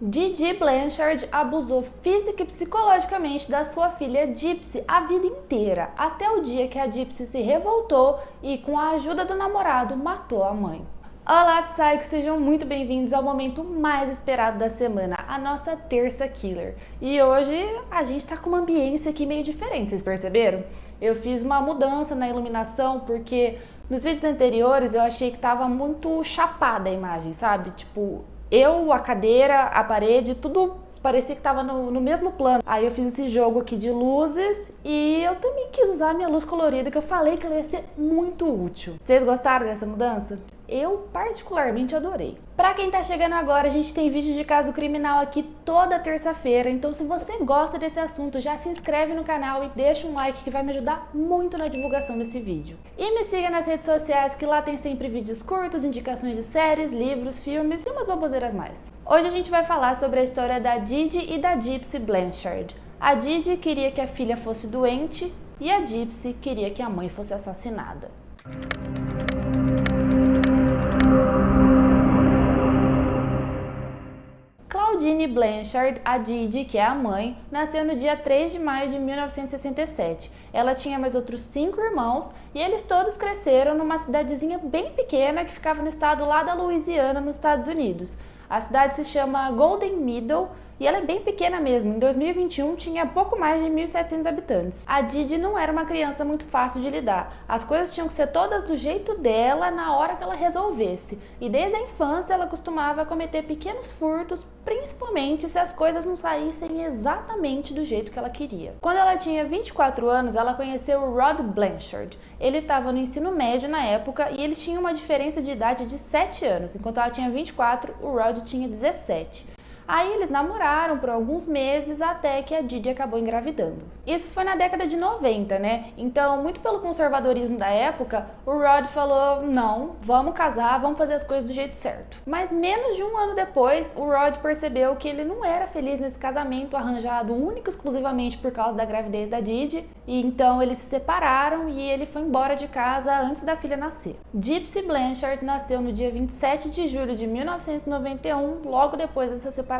Didi Blanchard abusou física e psicologicamente da sua filha Gypsy a vida inteira, até o dia que a Gypsy se revoltou e, com a ajuda do namorado, matou a mãe. Olá, Psychos! Sejam muito bem-vindos ao momento mais esperado da semana, a nossa Terça Killer. E hoje a gente tá com uma ambiência aqui meio diferente, vocês perceberam? Eu fiz uma mudança na iluminação porque nos vídeos anteriores eu achei que tava muito chapada a imagem, sabe? Tipo, a cadeira, a parede, tudo parecia que tava no mesmo plano. Aí eu fiz esse jogo aqui de luzes e eu também quis usar a minha luz colorida, que eu falei que ela ia ser muito útil. Vocês gostaram dessa mudança? Eu particularmente adorei. Pra quem tá chegando agora, a gente tem vídeo de caso criminal aqui toda terça-feira, então se você gosta desse assunto, já se inscreve no canal e deixa um like que vai me ajudar muito na divulgação desse vídeo. E me siga nas redes sociais, que lá tem sempre vídeos curtos, indicações de séries, livros, filmes e umas baboseiras mais. Hoje a gente vai falar sobre a história da Didi e da Gypsy Blanchard. A Didi queria que a filha fosse doente e a Gypsy queria que a mãe fosse assassinada. Claudine Blanchard, a Didi, que é a mãe, nasceu no dia 3 de maio de 1967. Ela tinha mais outros 5 irmãos e eles todos cresceram numa cidadezinha bem pequena que ficava no estado lá da Louisiana, nos Estados Unidos. A cidade se chama Golden Meadow e ela é bem pequena mesmo. Em 2021 tinha pouco mais de 1.700 habitantes. A Didi não era uma criança muito fácil de lidar. As coisas tinham que ser todas do jeito dela na hora que ela resolvesse. E desde a infância ela costumava cometer pequenos furtos, principalmente se as coisas não saíssem exatamente do jeito que ela queria. Quando ela tinha 24 anos, ela conheceu o Rod Blanchard. Ele estava no ensino médio na época e eles tinham uma diferença de idade de 7 anos. Enquanto ela tinha 24, o Rod tinha 17. Aí eles namoraram por alguns meses até que a Didi acabou engravidando. Isso foi na década de 90, né? Então, muito pelo conservadorismo da época, o Rod falou, não, vamos casar, vamos fazer as coisas do jeito certo. Mas menos de um ano depois, o Rod percebeu que ele não era feliz nesse casamento arranjado único e exclusivamente por causa da gravidez da Didi, e então eles se separaram e ele foi embora de casa antes da filha nascer. Gypsy Blanchard nasceu no dia 27 de julho de 1991, logo depois dessa separação.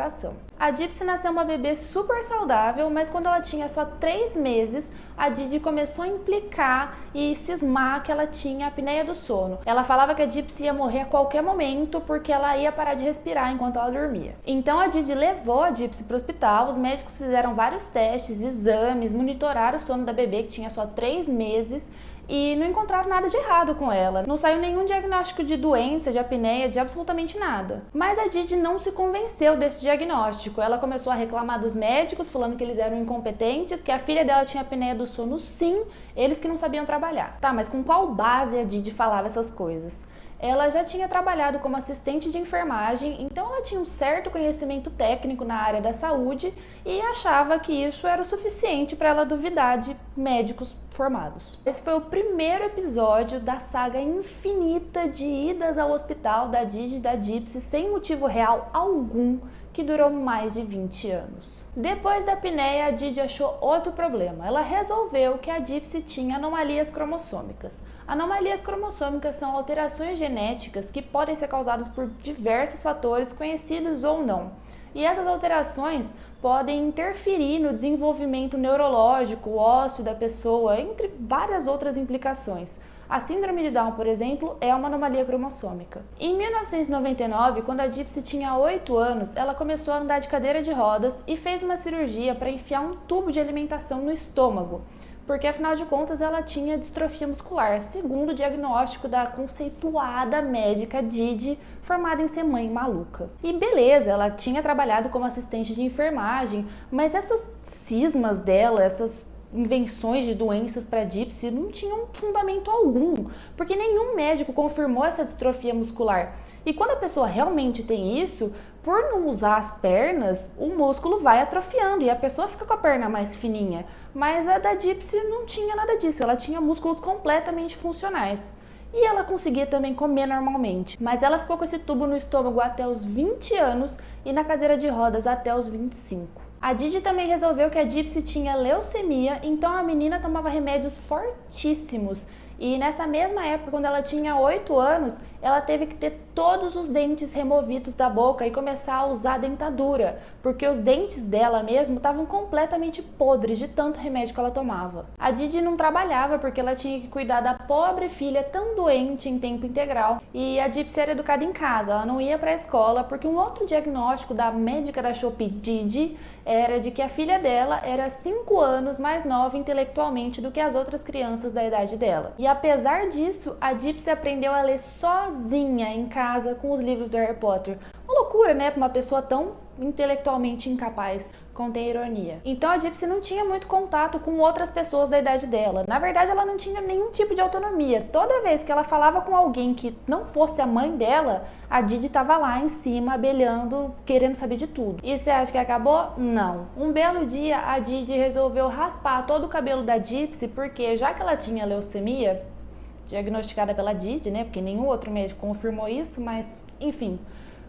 A Gypsy nasceu uma bebê super saudável, mas quando ela tinha só 3 meses, a Didi começou a implicar e cismar que ela tinha apneia do sono. Ela falava que a Gypsy ia morrer a qualquer momento porque ela ia parar de respirar enquanto ela dormia. Então a Didi levou a Gypsy para o hospital, os médicos fizeram vários testes, exames, monitoraram o sono da bebê que tinha só 3 meses e não encontraram nada de errado com ela. Não saiu nenhum diagnóstico de doença, de apneia, de absolutamente nada. Mas a Didi não se convenceu desse diagnóstico. Ela começou a reclamar dos médicos, falando que eles eram incompetentes, que a filha dela tinha apneia do sono sim, eles que não sabiam trabalhar. Tá, mas com qual base a Didi falava essas coisas? Ela já tinha trabalhado como assistente de enfermagem, então ela tinha um certo conhecimento técnico na área da saúde e achava que isso era o suficiente para ela duvidar de médicos formados. Esse foi o primeiro episódio da saga infinita de idas ao hospital da Didi e da Gypsy sem motivo real algum, que durou mais de 20 anos. Depois da apneia, a Didi achou outro problema. Ela resolveu que a Gypsy tinha anomalias cromossômicas. Anomalias cromossômicas são alterações genéticas que podem ser causadas por diversos fatores, conhecidos ou não. E essas alterações podem interferir no desenvolvimento neurológico, ósseo da pessoa, entre várias outras implicações. A síndrome de Down, por exemplo, é uma anomalia cromossômica. Em 1999, quando a Gypsy tinha 8 anos, ela começou a andar de cadeira de rodas e fez uma cirurgia para enfiar um tubo de alimentação no estômago, porque afinal de contas ela tinha distrofia muscular, segundo o diagnóstico da conceituada médica Didi, formada em ser mãe maluca. E beleza, ela tinha trabalhado como assistente de enfermagem, mas essas cismas dela, essas invenções de doenças para Gypsy não tinham fundamento algum, porque nenhum médico confirmou essa distrofia muscular. E quando a pessoa realmente tem isso, por não usar as pernas, o músculo vai atrofiando e a pessoa fica com a perna mais fininha. Mas a da Gypsy não tinha nada disso, ela tinha músculos completamente funcionais. E ela conseguia também comer normalmente, mas ela ficou com esse tubo no estômago até os 20 anos e na cadeira de rodas até os 25. A Didi também resolveu que a Gypsy tinha leucemia, então a menina tomava remédios fortíssimos. E nessa mesma época, quando ela tinha 8 anos, ela teve que ter todos os dentes removidos da boca e começar a usar dentadura, porque os dentes dela mesmo estavam completamente podres de tanto remédio que ela tomava. A Didi não trabalhava porque ela tinha que cuidar da pobre filha tão doente em tempo integral, e a Gypsy era educada em casa, ela não ia para a escola porque um outro diagnóstico da médica da Shopee, Didi, era de que a filha dela era 5 anos mais nova intelectualmente do que as outras crianças da idade dela. E apesar disso, a Gypsy aprendeu a ler sozinha em casa com os livros do Harry Potter. Uma loucura, né, para uma pessoa tão intelectualmente incapaz, contém ironia. Então a Gypsy não tinha muito contato com outras pessoas da idade dela. Na verdade, ela não tinha nenhum tipo de autonomia. Toda vez que ela falava com alguém que não fosse a mãe dela, a Didi estava lá em cima, abelhando, querendo saber de tudo. E você acha que acabou? Não. Um belo dia, a Didi resolveu raspar todo o cabelo da Gypsy, porque já que ela tinha leucemia, diagnosticada pela Didi, né, porque nenhum outro médico confirmou isso, mas enfim,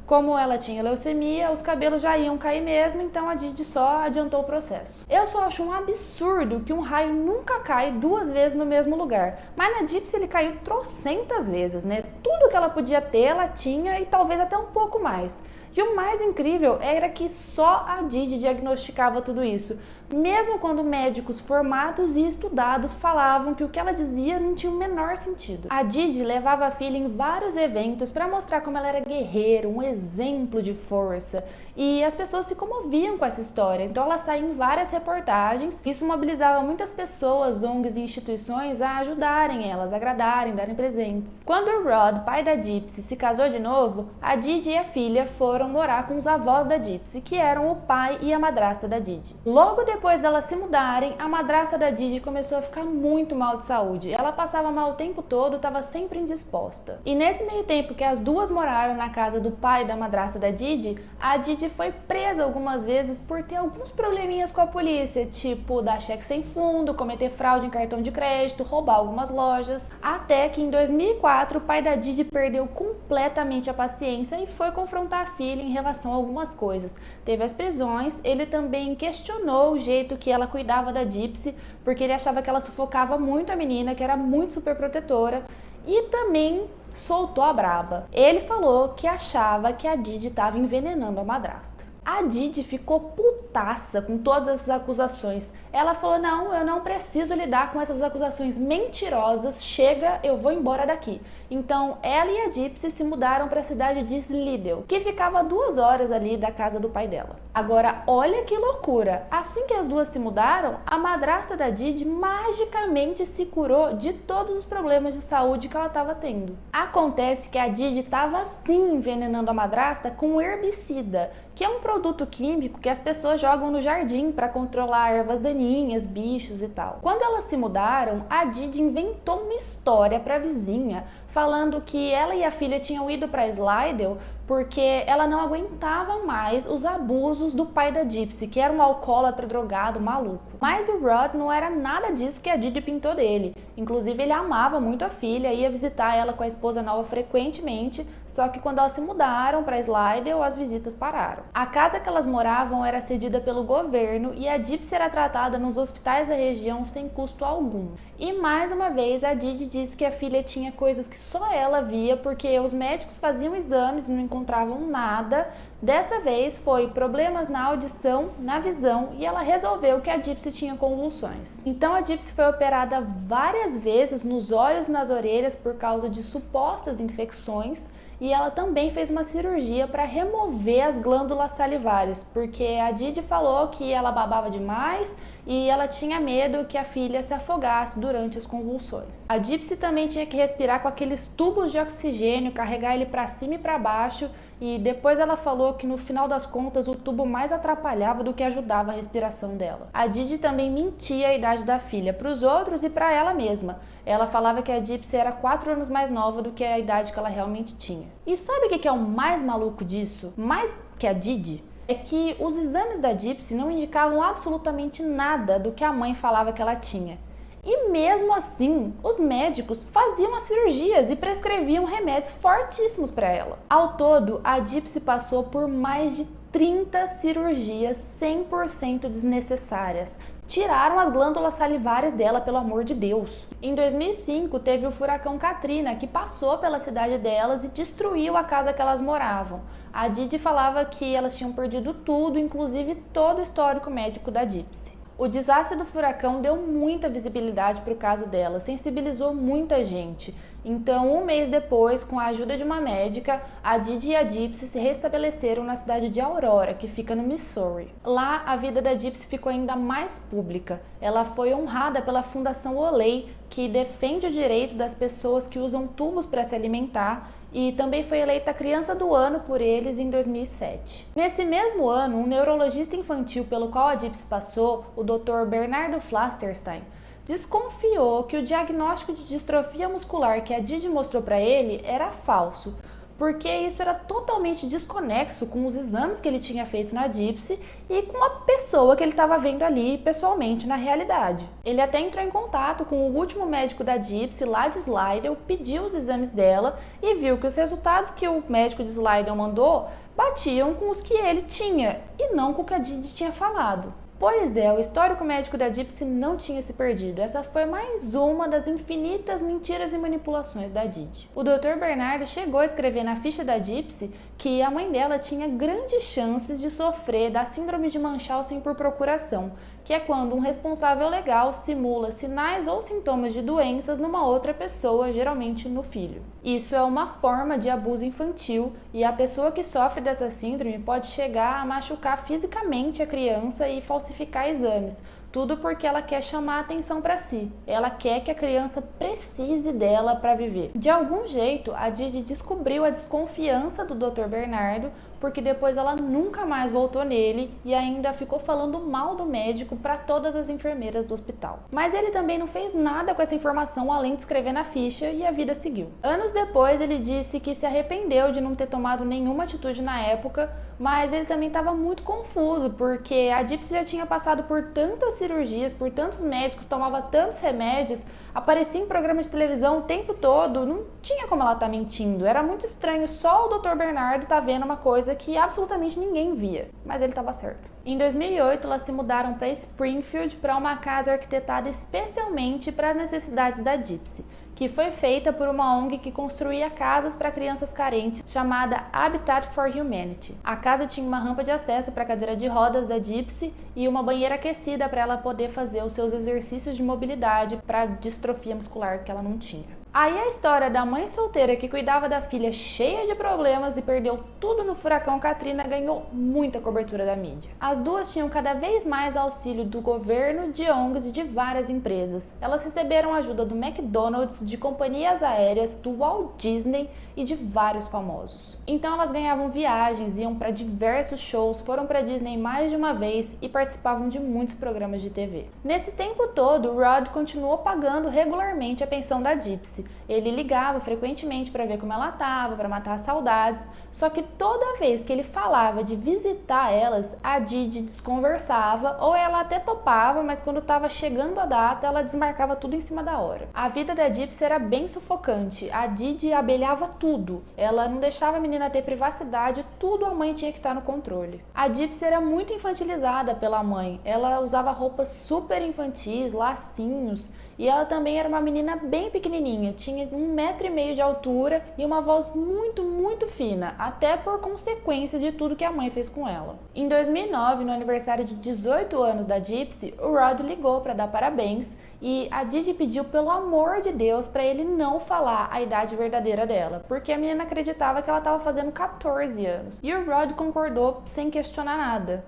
como ela tinha leucemia, os cabelos já iam cair mesmo, então a Didi só adiantou o processo. Eu só acho um absurdo que um raio nunca cai 2 vezes no mesmo lugar, mas na Gypsy ele caiu trocentas vezes, né? Tudo que ela podia ter, ela tinha, e talvez até um pouco mais. E o mais incrível era que só a Didi diagnosticava tudo isso, mesmo quando médicos formados e estudados falavam que o que ela dizia não tinha o menor sentido. A Didi levava a filha em vários eventos para mostrar como ela era guerreira, um exemplo de força, e as pessoas se comoviam com essa história, então ela saía em várias reportagens. Isso mobilizava muitas pessoas, ONGs e instituições a ajudarem elas, agradarem, darem presentes. Quando o Rod, pai da Gypsy, se casou de novo, a Didi e a filha foram morar com os avós da Gypsy, que eram o pai e a madrasta da Didi. Logo depois delas se mudarem, a madrasta da Didi começou a ficar muito mal de saúde. Ela passava mal o tempo todo, estava sempre indisposta. E nesse meio tempo que as duas moraram na casa do pai da madrasta da Didi, a Didi foi presa algumas vezes por ter alguns probleminhas com a polícia, tipo dar cheque sem fundo, cometer fraude em cartão de crédito, roubar algumas lojas. Até que em 2004 o pai da Didi perdeu completamente a paciência e foi confrontar a filha em relação a algumas coisas. Teve as prisões, ele também questionou o jeito que ela cuidava da Gypsy, porque ele achava que ela sufocava muito a menina, que era muito super protetora, e também soltou a braba. Ele falou que achava que a Didi estava envenenando a madrasta. A Didi ficou putaça com todas essas acusações. Ela falou: não, eu não preciso lidar com essas acusações mentirosas, chega, eu vou embora daqui. Então ela e a Gypsy se mudaram para a cidade de Slidell, que ficava a 2 horas ali da casa do pai dela. Agora, olha que loucura! Assim que as duas se mudaram, a madrasta da Didi magicamente se curou de todos os problemas de saúde que ela estava tendo. Acontece que a Didi estava sim envenenando a madrasta com herbicida, que é um produto químico que as pessoas jogam no jardim para controlar ervas daninhas, bichos e tal. Quando elas se mudaram, a Didi inventou uma história para a vizinha, falando que ela e a filha tinham ido para Slidell porque ela não aguentava mais os abusos do pai da Gypsy, que era um alcoólatra, drogado, maluco. Mas o Rod não era nada disso que a Didi pintou dele. Inclusive, ele amava muito a filha, ia visitar ela com a esposa nova frequentemente, só que quando elas se mudaram para Slidell, as visitas pararam. A casa que elas moravam era cedida pelo governo e a Gypsy era tratada nos hospitais da região sem custo algum. E mais uma vez, a Didi disse que a filha tinha coisas que só ela via, porque os médicos faziam exames e não encontravam nada. Dessa vez foi problemas na audição, na visão, e ela resolveu que a Gypsy tinha convulsões. Então a Gypsy foi operada várias vezes nos olhos e nas orelhas por causa de supostas infecções, e ela também fez uma cirurgia para remover as glândulas salivares, porque a Didi falou que ela babava demais e ela tinha medo que a filha se afogasse durante as convulsões. A Gypsy também tinha que respirar com aqueles tubos de oxigênio, carregar ele para cima e para baixo, e depois ela falou que no final das contas o tubo mais atrapalhava do que ajudava a respiração dela. A Didi também mentia a idade da filha para os outros e para ela mesma. Ela falava que a Gypsy era 4 anos mais nova do que a idade que ela realmente tinha. E sabe o que é o mais maluco disso? Mais que a Didi? É que os exames da Gypsy não indicavam absolutamente nada do que a mãe falava que ela tinha. E mesmo assim, os médicos faziam as cirurgias e prescreviam remédios fortíssimos para ela. Ao todo, a Gypsy passou por mais de 30 cirurgias 100% desnecessárias. Tiraram as glândulas salivares dela, pelo amor de Deus. Em 2005, teve o furacão Katrina, que passou pela cidade delas e destruiu a casa que elas moravam. A Didi falava que elas tinham perdido tudo, inclusive todo o histórico médico da Gypsy. O desastre do furacão deu muita visibilidade para o caso dela, sensibilizou muita gente. Então, um mês depois, com a ajuda de uma médica, a Didi e a Gypsy se restabeleceram na cidade de Aurora, que fica no Missouri. Lá, a vida da Gypsy ficou ainda mais pública. Ela foi honrada pela Fundação Olay, que defende o direito das pessoas que usam tubos para se alimentar, e também foi eleita Criança do Ano por eles em 2007. Nesse mesmo ano, um neurologista infantil pelo qual a Gypsy passou, o Dr. Bernardo Flasterstein, desconfiou que o diagnóstico de distrofia muscular que a Didi mostrou para ele era falso, porque isso era totalmente desconexo com os exames que ele tinha feito na Gypsy e com a pessoa que ele estava vendo ali pessoalmente na realidade. Ele até entrou em contato com o último médico da Gypsy, lá de Slidell, pediu os exames dela e viu que os resultados que o médico de Slidell mandou batiam com os que ele tinha e não com o que a Didi tinha falado. Pois é, o histórico médico da Gypsy não tinha se perdido. Essa foi mais uma das infinitas mentiras e manipulações da Didi. O Dr. Bernardo chegou a escrever na ficha da Gypsy que a mãe dela tinha grandes chances de sofrer da síndrome de Munchausen por procuração, que é quando um responsável legal simula sinais ou sintomas de doenças numa outra pessoa, geralmente no filho. Isso é uma forma de abuso infantil e a pessoa que sofre dessa síndrome pode chegar a machucar fisicamente a criança e falsificar exames, tudo porque ela quer chamar a atenção para si. Ela quer que a criança precise dela para viver. De algum jeito, a Didi descobriu a desconfiança do Dr. Bernardo, porque depois ela nunca mais voltou nele e ainda ficou falando mal do médico para todas as enfermeiras do hospital. Mas ele também não fez nada com essa informação além de escrever na ficha e a vida seguiu. Anos depois, ele disse que se arrependeu de não ter tomado nenhuma atitude na época, mas ele também estava muito confuso, porque a Gypsy já tinha passado por tantas cirurgias, por tantos médicos, tomava tantos remédios, aparecia em programas de televisão o tempo todo, não tinha como ela estar mentindo. Era muito estranho, só o Dr. Bernardo tá vendo uma coisa que absolutamente ninguém via, mas ele estava certo. Em 2008, elas se mudaram para Springfield, para uma casa arquitetada especialmente para as necessidades da Gypsy, que foi feita por uma ONG que construía casas para crianças carentes, chamada Habitat for Humanity. A casa tinha uma rampa de acesso para a cadeira de rodas da Gypsy e uma banheira aquecida para ela poder fazer os seus exercícios de mobilidade para a distrofia muscular que ela não tinha. Aí a história da mãe solteira que cuidava da filha cheia de problemas e perdeu tudo no furacão Katrina ganhou muita cobertura da mídia. As duas tinham cada vez mais auxílio do governo, de ONGs e de várias empresas. Elas receberam ajuda do McDonald's, de companhias aéreas, do Walt Disney e de vários famosos. Então elas ganhavam viagens, iam para diversos shows, foram para Disney mais de uma vez e participavam de muitos programas de TV. Nesse tempo todo, Rod continuou pagando regularmente a pensão da Gypsy. Ele ligava frequentemente para ver como ela estava, para matar saudades, só que toda vez que ele falava de visitar elas, a Didi desconversava ou ela até topava, mas quando estava chegando a data, ela desmarcava tudo em cima da hora. A vida da Gypsy era bem sufocante, a Didi abelhava tudo, ela não deixava a menina ter privacidade, tudo a mãe tinha que estar no controle. A Gypsy era muito infantilizada pela mãe, ela usava roupas super infantis, lacinhos, e ela também era uma menina bem pequenininha, tinha 1,5 metro de altura e uma voz muito, muito fina, até por consequência de tudo que a mãe fez com ela. Em 2009, no aniversário de 18 anos da Gypsy, o Rod ligou para dar parabéns e a Didi pediu pelo amor de Deus para ele não falar a idade verdadeira dela, porque a menina acreditava que ela estava fazendo 14 anos. E o Rod concordou sem questionar nada.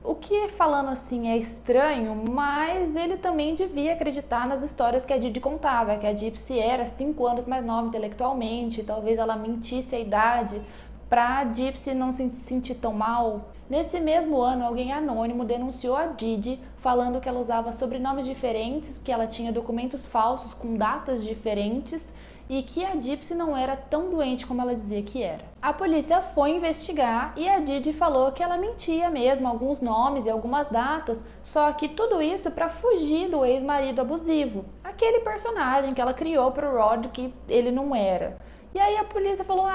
O que, falando assim, é estranho, mas ele também devia acreditar nas histórias que a Didi contava, que a Gypsy era 5 anos mais nova intelectualmente, talvez ela mentisse a idade para a Gypsy não se sentir tão mal. Nesse mesmo ano, alguém anônimo denunciou a Didi, falando que ela usava sobrenomes diferentes, que ela tinha documentos falsos com datas diferentes e que a Gypsy não era tão doente como ela dizia que era. A polícia foi investigar e a Didi falou que ela mentia mesmo, alguns nomes e algumas datas, só que tudo isso para fugir do ex-marido abusivo, aquele personagem que ela criou para o Rod que ele não era. E aí a polícia falou,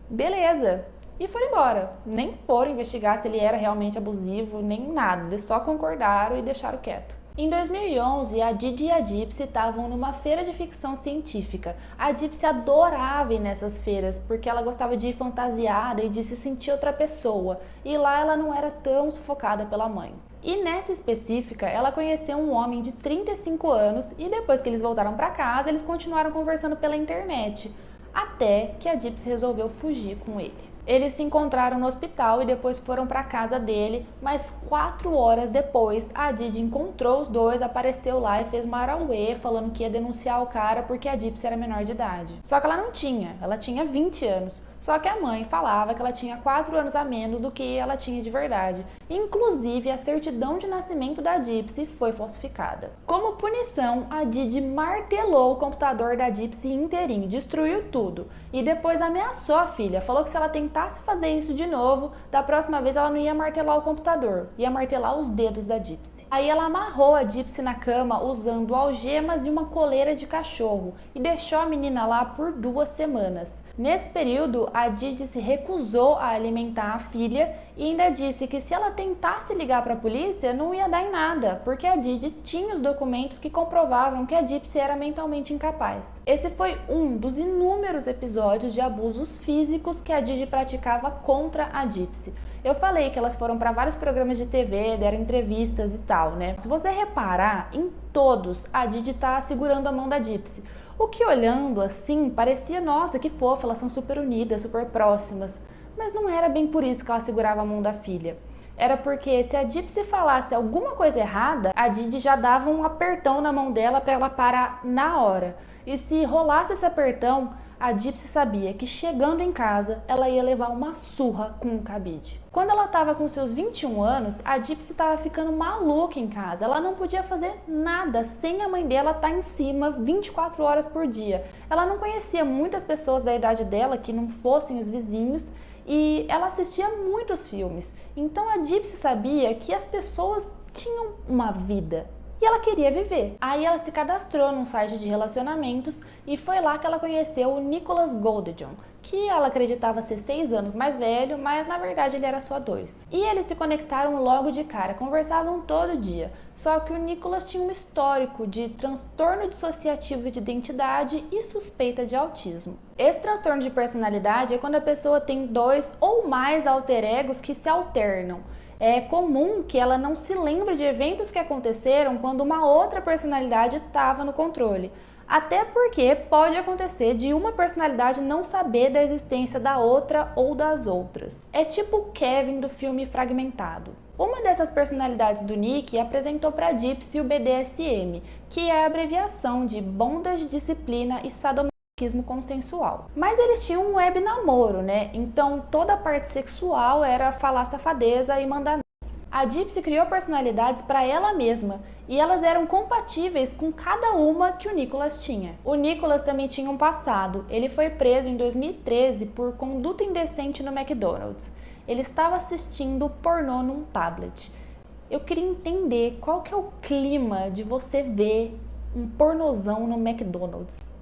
beleza, e foram embora. Nem foram investigar se ele era realmente abusivo, nem nada. Eles só concordaram e deixaram quieto. Em 2011, a Didi e a Gypsy estavam numa feira de ficção científica. A Gypsy adorava ir nessas feiras porque ela gostava de ir fantasiada e de se sentir outra pessoa. E lá ela não era tão sufocada pela mãe. E nessa específica, ela conheceu um homem de 35 anos e depois que eles voltaram para casa, eles continuaram conversando pela internet. Até que a Gypsy resolveu fugir com ele. Eles se encontraram no hospital e depois foram para a casa dele, mas 4 horas depois, a Didi encontrou os dois, apareceu lá e fez uma arauê falando que ia denunciar o cara porque a Gypsy era menor de idade. Só que ela não tinha, ela tinha 20 anos. Só que a mãe falava que ela tinha 4 anos a menos do que ela tinha de verdade. Inclusive, a certidão de nascimento da Gypsy foi falsificada. Como punição, a Didi martelou o computador da Gypsy inteirinho, destruiu tudo. E depois ameaçou a filha, falou que se ela tentasse fazer isso de novo, da próxima vez ela não ia martelar o computador, ia martelar os dedos da Gypsy. Aí ela amarrou a Gypsy na cama usando algemas e uma coleira de cachorro e deixou a menina lá por 2 semanas. Nesse período, a Didi se recusou a alimentar a filha e ainda disse que se ela tentasse ligar para a polícia, não ia dar em nada, porque a Didi tinha os documentos que comprovavam que a Gypsy era mentalmente incapaz. Esse foi um dos inúmeros episódios de abusos físicos que a Didi praticava contra a Gypsy. Eu falei que elas foram para vários programas de TV, deram entrevistas e tal, né? Se você reparar, em todos, a Didi tá segurando a mão da Gypsy. O que olhando assim, parecia, nossa, que fofa, elas são super unidas, super próximas. Mas não era bem por isso que ela segurava a mão da filha. Era porque se a Gypsy falasse alguma coisa errada, a Didi já dava um apertão na mão dela para ela parar na hora. E se rolasse esse apertão, a Gypsy sabia que chegando em casa, ela ia levar uma surra com um cabide. Quando ela estava com seus 21 anos, a Gypsy estava ficando maluca em casa. Ela não podia fazer nada sem a mãe dela estar em cima 24 horas por dia. Ela não conhecia muitas pessoas da idade dela que não fossem os vizinhos e ela assistia muitos filmes. Então a Gypsy sabia que as pessoas tinham uma vida. E ela queria viver. Aí ela se cadastrou num site de relacionamentos e foi lá que ela conheceu o Nicholas Goldejohn, que ela acreditava ser 6 anos mais velho, mas na verdade ele era só 2. E eles se conectaram logo de cara, conversavam todo dia. Só que o Nicholas tinha um histórico de transtorno dissociativo de identidade e suspeita de autismo. Esse transtorno de personalidade é quando a pessoa tem 2 ou mais alter egos que se alternam. É comum que ela não se lembre de eventos que aconteceram quando uma outra personalidade estava no controle. Até porque pode acontecer de uma personalidade não saber da existência da outra ou das outras. É tipo o Kevin do filme Fragmentado. Uma dessas personalidades do Nick apresentou para a Gypsy o BDSM, que é a abreviação de Bondage, Disciplina e Sadomasoquismo Consensual. Mas eles tinham um web namoro, né? Então toda a parte sexual era falar safadeza e mandar. A Gypsy criou personalidades para ela mesma e elas eram compatíveis com cada uma que o Nicholas tinha. O Nicholas também tinha um passado. Ele foi preso em 2013 por conduta indecente no McDonald's. Ele estava assistindo pornô num tablet. Eu queria entender qual que é o clima de você ver um pornozão no McDonald's.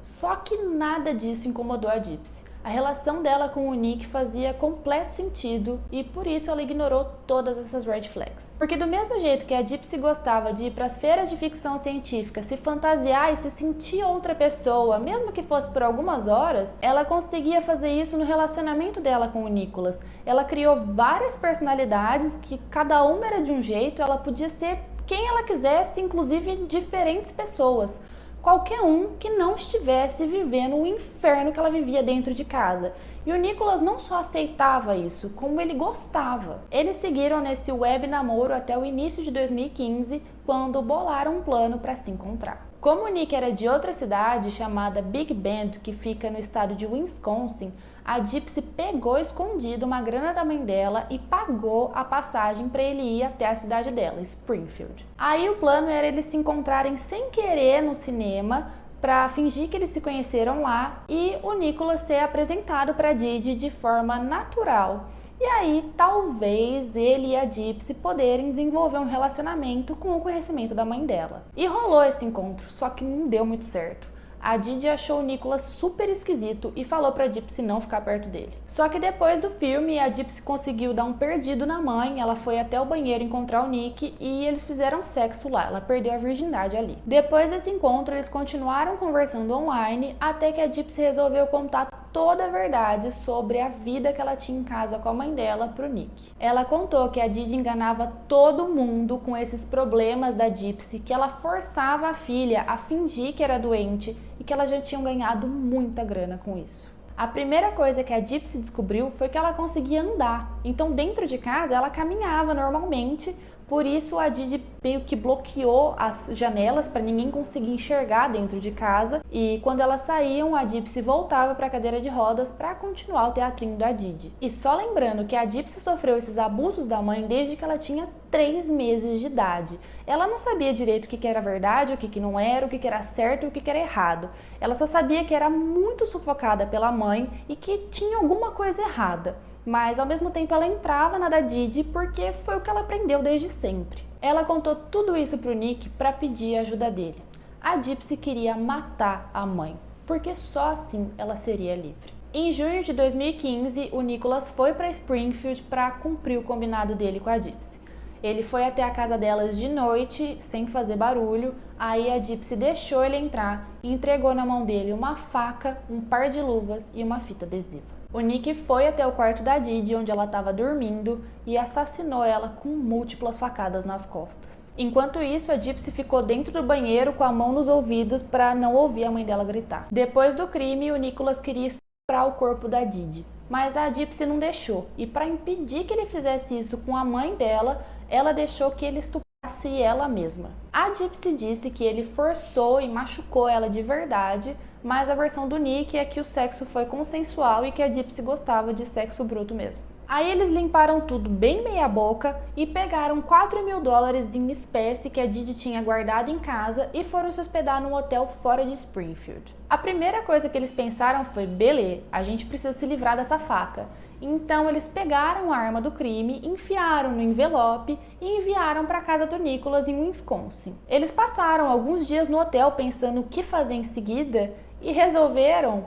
Só que nada disso incomodou a Gypsy. A relação dela com o Nick fazia completo sentido e por isso ela ignorou todas essas red flags. Porque do mesmo jeito que a Gypsy gostava de ir para as feiras de ficção científica, se fantasiar e se sentir outra pessoa, mesmo que fosse por algumas horas, ela conseguia fazer isso no relacionamento dela com o Nicholas. Ela criou várias personalidades que cada uma era de um jeito, ela podia ser quem ela quisesse, inclusive diferentes pessoas. Qualquer um que não estivesse vivendo o inferno que ela vivia dentro de casa. E o Nicholas não só aceitava isso, como ele gostava. Eles seguiram nesse web namoro até o início de 2015, quando bolaram um plano para se encontrar. Como o Nick era de outra cidade, chamada Big Bend, que fica no estado de Wisconsin, a Gypsy pegou escondido uma grana da mãe dela e pagou a passagem para ele ir até a cidade dela, Springfield. Aí o plano era eles se encontrarem sem querer no cinema para fingir que eles se conheceram lá e o Nicholas ser apresentado para Didi de forma natural. E aí talvez ele e a Gypsy poderem desenvolver um relacionamento com o conhecimento da mãe dela. E rolou esse encontro, só que não deu muito certo. A Didi achou o Nicholas super esquisito e falou pra Gypsy não ficar perto dele. Só que depois do filme, a Gypsy conseguiu dar um perdido na mãe, ela foi até o banheiro encontrar o Nick e eles fizeram sexo lá, ela perdeu a virgindade ali. Depois desse encontro, eles continuaram conversando online até que a Gypsy resolveu contar toda a verdade sobre a vida que ela tinha em casa com a mãe dela pro Nick. Ela contou que a Didi enganava todo mundo com esses problemas da Gypsy, que ela forçava a filha a fingir que era doente e que elas já tinham ganhado muita grana com isso. A primeira coisa que a Gypsy descobriu foi que ela conseguia andar, então dentro de casa ela caminhava normalmente. Por isso a Didi meio que bloqueou as janelas para ninguém conseguir enxergar dentro de casa e quando elas saíam a Gypsy voltava para a cadeira de rodas para continuar o teatrinho da Didi. E só lembrando que a Gypsy sofreu esses abusos da mãe desde que ela tinha 3 meses de idade. Ela não sabia direito o que era verdade, o que não era, o que era certo e o que era errado. Ela só sabia que era muito sufocada pela mãe e que tinha alguma coisa errada. Mas ao mesmo tempo ela entrava na da Didi porque foi o que ela aprendeu desde sempre. Ela contou tudo isso pro Nick para pedir a ajuda dele. A Gypsy queria matar a mãe, porque só assim ela seria livre. Em junho de 2015, o Nicholas foi para Springfield para cumprir o combinado dele com a Gypsy. Ele foi até a casa delas de noite, sem fazer barulho, aí a Gypsy deixou ele entrar e entregou na mão dele uma faca, um par de luvas e uma fita adesiva. O Nick foi até o quarto da Didi, onde ela estava dormindo, e assassinou ela com múltiplas facadas nas costas. Enquanto isso, a Gypsy ficou dentro do banheiro com a mão nos ouvidos para não ouvir a mãe dela gritar. Depois do crime, o Nicholas queria estuprar o corpo da Didi, mas a Gypsy não deixou, e para impedir que ele fizesse isso com a mãe dela, ela deixou que ele estuprasse ela mesma. A Gypsy disse que ele forçou e machucou ela de verdade, mas a versão do Nick é que o sexo foi consensual e que a Gypsy gostava de sexo bruto mesmo. Aí eles limparam tudo bem meia boca e pegaram $4.000 em espécie que a Didi tinha guardado em casa e foram se hospedar num hotel fora de Springfield. A primeira coisa que eles pensaram foi, beleza, a gente precisa se livrar dessa faca. Então eles pegaram a arma do crime, enfiaram no envelope e enviaram para a casa do Nicholas em Wisconsin. Eles passaram alguns dias no hotel pensando o que fazer em seguida e resolveram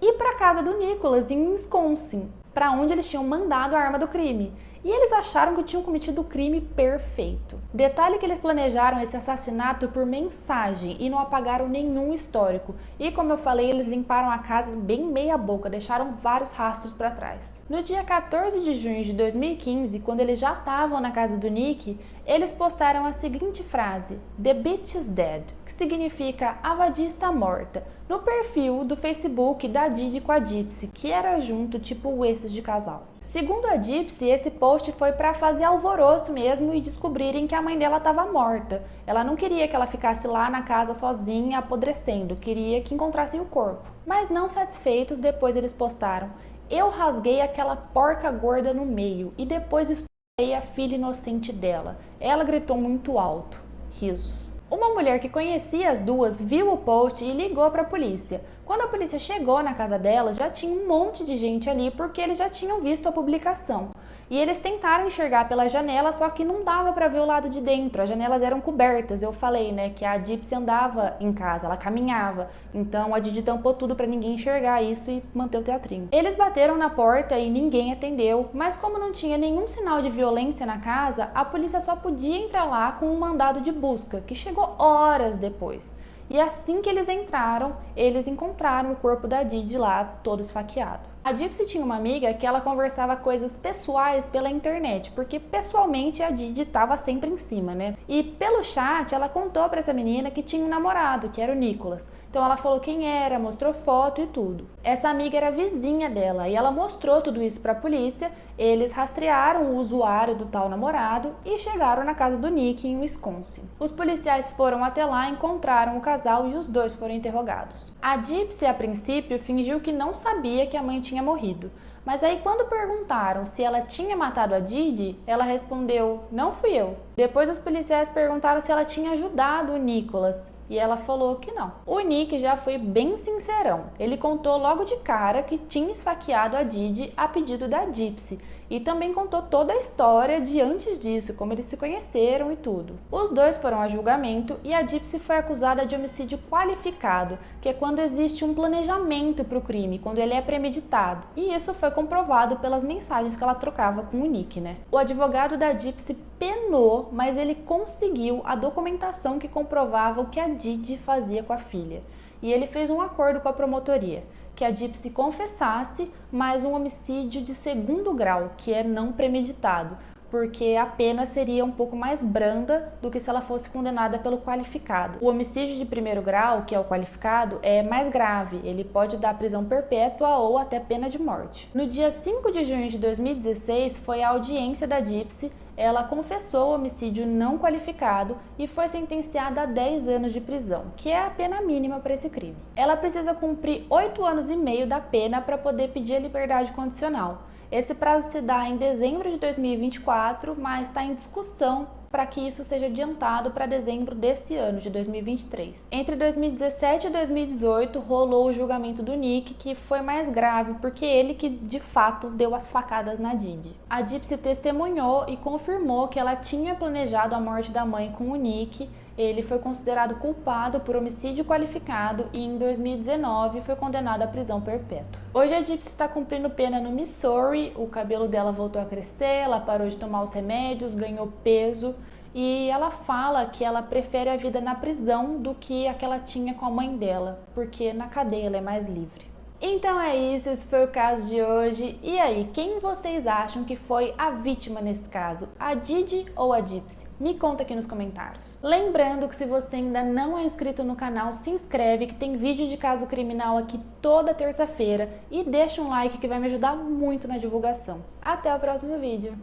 ir para a casa do Nicholas em Wisconsin, para onde eles tinham mandado a arma do crime. E eles acharam que tinham cometido o crime perfeito. Detalhe que eles planejaram esse assassinato por mensagem e não apagaram nenhum histórico. E como eu falei, eles limparam a casa bem meia boca, deixaram vários rastros para trás. No dia 14 de junho de 2015, quando eles já estavam na casa do Nick, eles postaram a seguinte frase, "The bitch is dead", que significa "a vadia está morta", no perfil do Facebook da Didi com a Gypsy, que era junto, tipo esses de casal. Segundo a Gypsy, esse post foi para fazer alvoroço mesmo e descobrirem que a mãe dela estava morta. Ela não queria que ela ficasse lá na casa sozinha, apodrecendo, queria que encontrassem o corpo. Mas não satisfeitos, depois eles postaram: "Eu rasguei aquela porca gorda no meio e depois estuprei a filha inocente dela. Ela gritou muito alto." Risos. Uma mulher que conhecia as duas viu o post e ligou para a polícia. Quando a polícia chegou na casa delas, já tinha um monte de gente ali porque eles já tinham visto a publicação. E eles tentaram enxergar pela janela, só que não dava para ver o lado de dentro. As janelas eram cobertas. Eu falei, né, que a Gypsy andava em casa, ela caminhava. Então a Didi tampou tudo para ninguém enxergar isso e manter o teatrinho. Eles bateram na porta e ninguém atendeu, mas como não tinha nenhum sinal de violência na casa, a polícia só podia entrar lá com um mandado de busca, que chegou horas depois. E assim que eles entraram, eles encontraram o corpo da Didi lá, todo esfaqueado. A Gypsy tinha uma amiga que ela conversava coisas pessoais pela internet, porque pessoalmente a Didi estava sempre em cima, né? E pelo chat ela contou para essa menina que tinha um namorado, que era o Nicholas. Então ela falou quem era, mostrou foto e tudo. Essa amiga era vizinha dela e ela mostrou tudo isso para a polícia. Eles rastrearam o usuário do tal namorado e chegaram na casa do Nick em Wisconsin. Os policiais foram até lá, encontraram o casal e os dois foram interrogados. A Gypsy, a princípio, fingiu que não sabia que a mãe tinha morrido. Mas aí quando perguntaram se ela tinha matado a Didi, ela respondeu, não fui eu. Depois os policiais perguntaram se ela tinha ajudado o Nicholas. E ela falou que não. O Nick já foi bem sincerão. Ele contou logo de cara que tinha esfaqueado a Didi a pedido da Gypsy. e também contou toda a história de antes disso, como eles se conheceram e tudo. Os dois foram a julgamento e a Gypsy foi acusada de homicídio qualificado, que é quando existe um planejamento para o crime, quando ele é premeditado. E isso foi comprovado pelas mensagens que ela trocava com o Nick, né? O advogado da Gypsy penou, mas ele conseguiu a documentação que comprovava o que a Didi fazia com a filha. E ele fez um acordo com a promotoria, que a Gypsy confessasse mais um homicídio de segundo grau, que é não premeditado, porque a pena seria um pouco mais branda do que se ela fosse condenada pelo qualificado. O homicídio de primeiro grau, que é o qualificado, é mais grave, ele pode dar prisão perpétua ou até pena de morte. No dia 5 de junho de 2016 foi a audiência da Gypsy. Ela confessou o homicídio não qualificado e foi sentenciada a 10 anos de prisão, que é a pena mínima para esse crime. Ela precisa cumprir 8 anos e meio da pena para poder pedir a liberdade condicional. Esse prazo se dá em dezembro de 2024, mas está em discussão para que isso seja adiantado para dezembro desse ano, de 2023. Entre 2017 e 2018 rolou o julgamento do Nick, que foi mais grave porque ele que de fato deu as facadas na Didi. A Gypsy testemunhou e confirmou que ela tinha planejado a morte da mãe com o Nick. Ele foi considerado culpado por homicídio qualificado e em 2019 foi condenado à prisão perpétua. Hoje a Gypsy está cumprindo pena no Missouri, o cabelo dela voltou a crescer, ela parou de tomar os remédios, ganhou peso e ela fala que ela prefere a vida na prisão do que a que ela tinha com a mãe dela, porque na cadeia ela é mais livre. Então é isso, esse foi o caso de hoje. E aí, quem vocês acham que foi a vítima nesse caso? A Didi ou a Gypsy? Me conta aqui nos comentários. Lembrando que se você ainda não é inscrito no canal, se inscreve que tem vídeo de caso criminal aqui toda terça-feira e deixa um like que vai me ajudar muito na divulgação. Até o próximo vídeo!